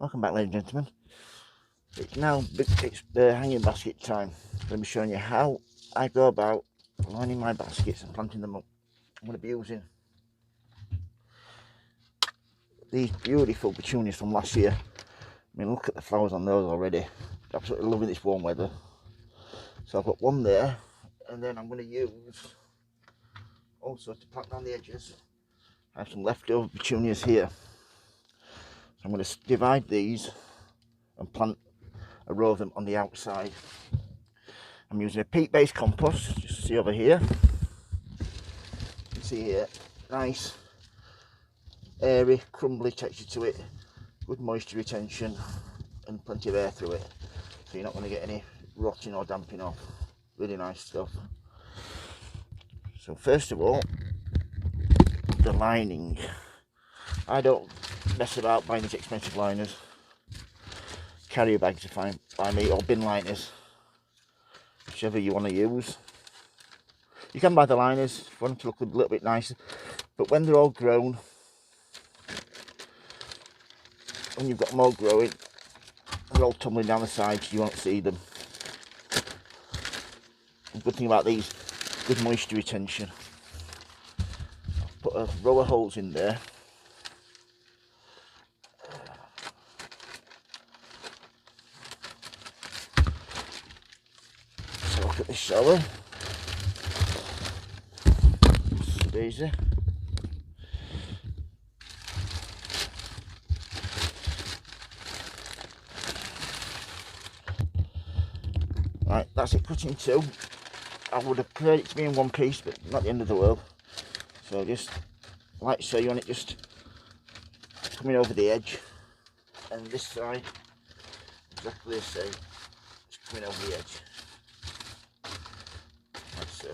Welcome back, ladies and gentlemen. It's now hanging basket time. I'm going to be showing you how I go about lining my baskets and planting them up. I'm going to be using these beautiful petunias from last year. I mean, look at the flowers on those already. Absolutely loving this warm weather. So I've got one there, and then I'm going to use also to plant down the edges. I have some leftover petunias here. So I'm going to divide these and plant a row of them on the outside. I'm using a peat-based compost, just see over here. You can see here, nice, airy, crumbly texture to it, good moisture retention, and plenty of air through it. So you're not going to get any rotting or damping off. Really nice stuff. So first of all, the lining. I don't mess about buying these expensive liners. Carrier bags are fine by me, or bin liners, whichever you want to use. You can buy the liners if you want them to look a little bit nicer, but when they're all grown, when you've got them all growing, they're all tumbling down the sides, you won't see them. The good thing about these, good moisture retention. Put a row of holes in there. So look at this shower. So easy. Right, that's it cut in two. I would have preferred it to be in one piece, but not the end of the world. So just like so, you want it just coming over the edge, and this side exactly the same, just coming over the edge, like so.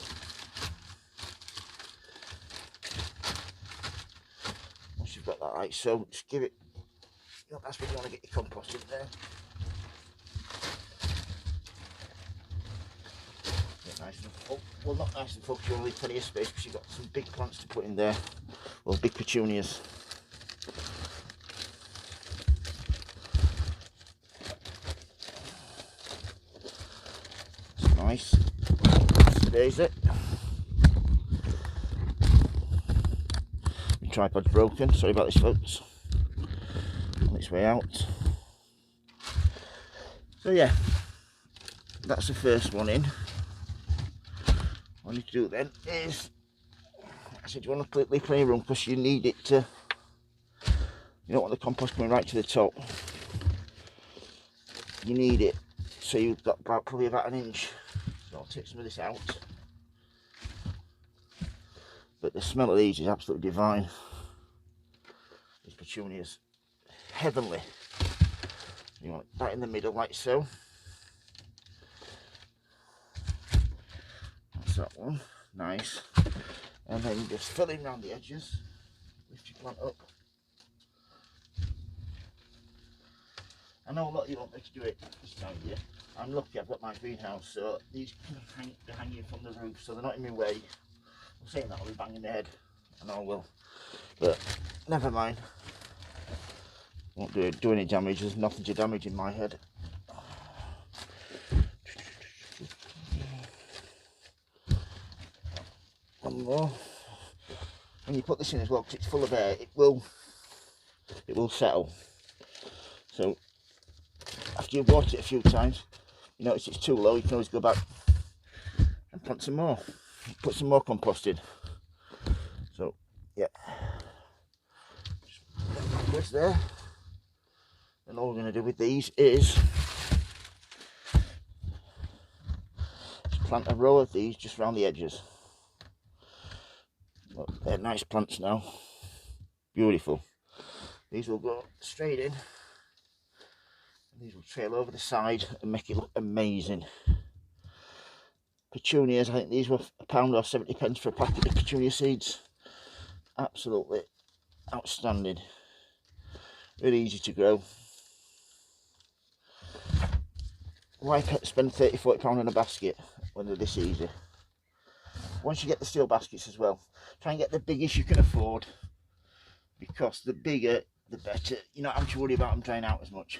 Once you've got that like so, just give it, that's when you want to get your compost in there. Nice and full. Well, not nice and full, because you want to leave plenty of space, because you've got some big plants to put in there. Well, big petunias. It's nice. There's it. My tripod's broken, sorry about this, folks. On its way out. So yeah, that's the first one in. What you need to do then is, I said you want to leave plenty of room, because you need it to, you don't want the compost coming right to the top. You need it so you've got probably about an inch. So I'll take some of this out. But the smell of these is absolutely divine. These petunias, heavenly. You want that in the middle like so. That one, nice, and then just fill in around the edges, lift your plant up. I know a lot of you want me to do it this time of year. I'm lucky, I've got my greenhouse, so these can be hanging from the roof, so they're not in my way. I'm saying that I'll be banging my head, and I will, but never mind. Won't do any damage, there's nothing to damage in my head. One more. When you put this in as well, because it's full of air, it will settle. So after you've watered it a few times, you notice it's too low, you can always go back and plant some more. Put some more compost in. So yeah, just this there. And all we're going to do with these is just plant a row of these just around the edges. Look, they're nice plants now, beautiful. These will go straight in, and these will trail over the side and make it look amazing. Petunias, I think these were £1 or 70p for a packet of petunia seeds. Absolutely outstanding, really easy to grow. Why spend £30–40 on a basket when they're this easy? Once you get the steel baskets as well, try and get the biggest you can afford, because the bigger the better. You're not having to worry about them drying out as much.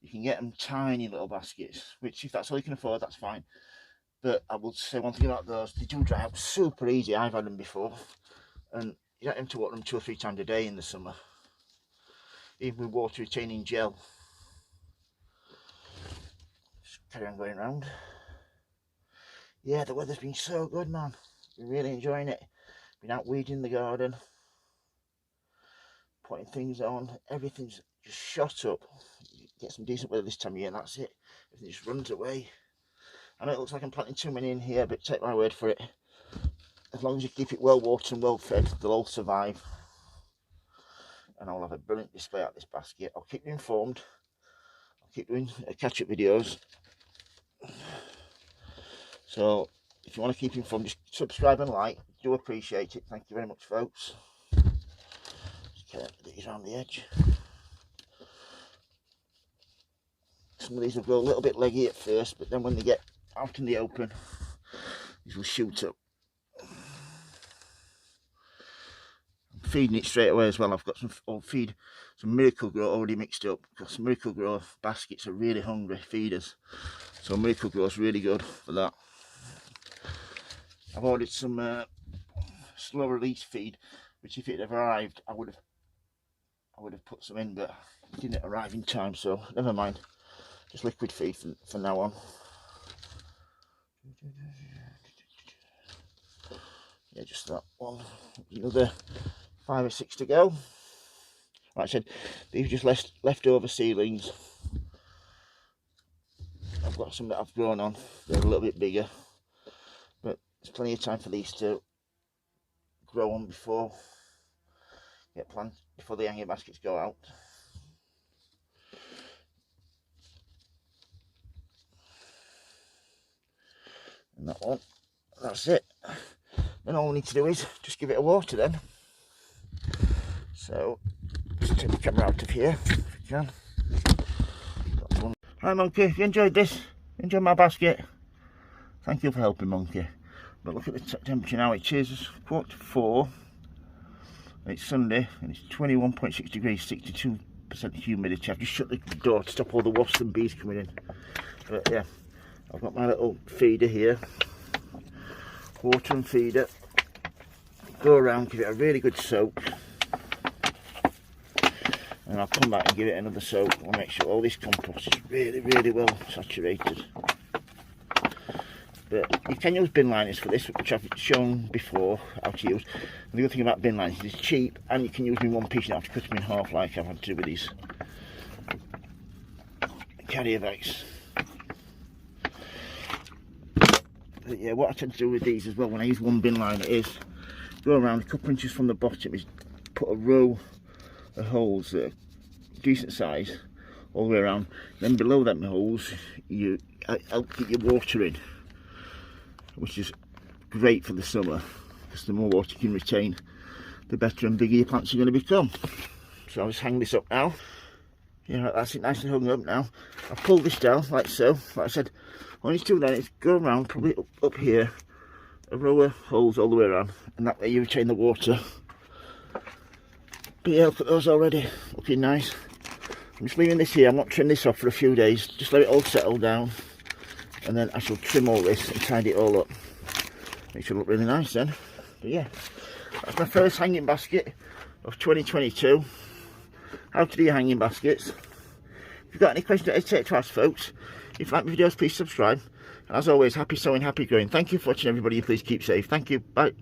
You can get them tiny little baskets, which if that's all you can afford, that's fine. But I will say one thing about those, they do dry out super easy. I've had them before, and you don't have to water them 2 or 3 times a day in the summer, even with water retaining gel. Just carry on going round. Yeah, the weather's been so good, man. Been really enjoying it. Been out weeding the garden, putting things on. Everything's just shot up. You get some decent weather this time of year, and that's it. Everything just runs away. I know it looks like I'm planting too many in here, but take my word for it. As long as you keep it well watered and well fed, they'll all survive. And I'll have a brilliant display out this basket. I'll keep you informed. I'll keep doing catch-up videos. So if you want to keep informed, just subscribe and like. Do appreciate it. Thank you very much, folks. Just get these around the edge. Some of these will go a little bit leggy at first, but then when they get out in the open, these will shoot up. I'm feeding it straight away as well. I've got some Miracle Grow already mixed up, because Miracle Grow baskets are really hungry feeders. So Miracle Grow is really good for that. I've ordered some slow release feed, which if it had arrived, I would have put some in, but it didn't arrive in time, so never mind. Just liquid feed from now on. Yeah, just that one. Another 5 or 6 to go. Like I said, these are just leftover seedlings. I've got some that I've grown on. They're a little bit bigger, but there's plenty of time for these to grow on before the hanging baskets go out. And that one, that's it. Then all we need to do is just give it a water then. So just take the camera out of here if you can. Hi Monkey, if you enjoyed this, enjoyed my basket, thank you for helping, Monkey. But look at the temperature now. It is 4:45 and it's Sunday and it's 21.6 degrees, 62% humidity. I've just shut the door to stop all the wasps and bees coming in. But yeah, I've got my little feeder here, water and feeder. Go around, give it a really good soak, and I'll come back and give it another soak. I'll make sure all this compost is really well saturated. But you can use bin liners for this, which I've shown before how to use. And the good thing about bin liners is it's cheap, and you can use them in one piece. You don't have to cut them in half like I've had to do with these carrier bags. But yeah, what I tend to do with these as well when I use one bin liner is go around a couple inches from the bottom, is put a row of holes that are decent size all the way around. Then below them holes, you help keep your water in, which is great for the summer, because the more water you can retain, the better and bigger your plants are going to become. So I'll just hang this up now. Yeah, that's it, nicely hung up now. I've pulled this down like so. Like I said, all you need to do then is go around, probably up here, a row of holes all the way around, and that way you retain the water. But yeah, look at those already, looking nice. I'm just leaving this here. I'm not trimming this off for a few days, just let it all settle down, and then I shall trim all this and tidy it all up. It should look really nice then. But yeah, that's my first hanging basket of 2022. How to do your hanging baskets. If you've got any questions, don't hesitate to ask, folks. If you like my videos, please subscribe. As always, happy sowing, happy growing. Thank you for watching, everybody. Please keep safe. Thank you. Bye.